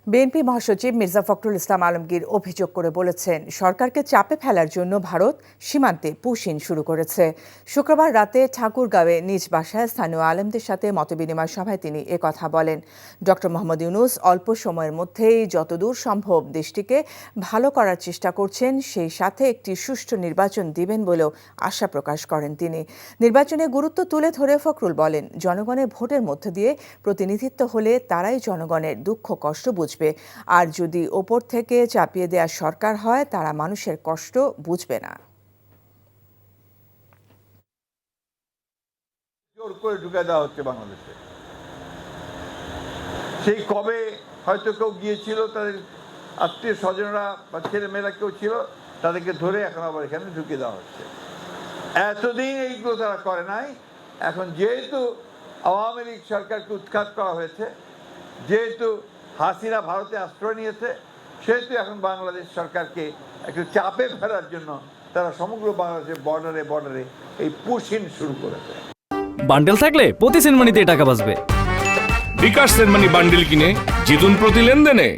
BNP মহাসচিব মির্জা ফখরুল ইসলাম আলমগীর অভিযোগ করে বলেছেন, সরকারকে চাপে ফেলার জন্য ভারত সীমান্তে পুশিন শুরু করেছে। শুক্রবার রাতে ঠাকুরগাঁওয়ে নিজ বাসায় স্থানীয় আলেমদের সাথে মতবিনিময় সভায় তিনি একথা বলেন। ডক্টর মোহাম্মদ ইউনূস অল্প সময়ের মধ্যেই যতদূর সম্ভব দেশটিকে ভালো করার চেষ্টা করছেন, সেই সাথে একটি সুষ্ঠু নির্বাচন দিবেন বলেও আশা প্রকাশ করেন তিনি। নির্বাচনে গুরুত্ব তুলে ধরে ফখরুল বলেন, জনগণের ভোটের মধ্য দিয়ে প্রতিনিধিত্ব হলে তারাই জনগণের দুঃখ কষ্ট বুঝবে, আর যদি ওপর থেকে চাপিয়ে দেওয়া সরকার হয় তারা মানুষের কষ্ট বুঝবে না। জোর করে ঢুকে দেওয়া হচ্ছে বাংলাদেশে। সেই কবে হয়তো কেউ গিয়েছিল, তাদের আত্মীয় স্বজনরা বা ছেলেমেয়েরা কেউ ছিল, তাদেরকে ধরে এখন আবার এখানে ঢুকে দেওয়া হচ্ছে। এতদিন এইগুলো তারা করে নাই। এখন যেহেতু আওয়ামী লীগ সরকারকে উৎখাত করা হয়েছে, যেহেতু হাসিনা ভারতে আশ্রয় নিয়েছে, সেহেতু এখন বাংলাদেশ সরকারকে একটু চাপে ফেলার জন্য তারা সমগ্র বাংলাদেশের বর্ডারে এই পুশিন শুরু করেছে। বান্ডেল থাকলে প্রতি সেনমানিতে টাকা বাঁচবে। বিকাশ সেনমানি বান্ডেল কিনে জিতুন প্রতি লেনদেনে।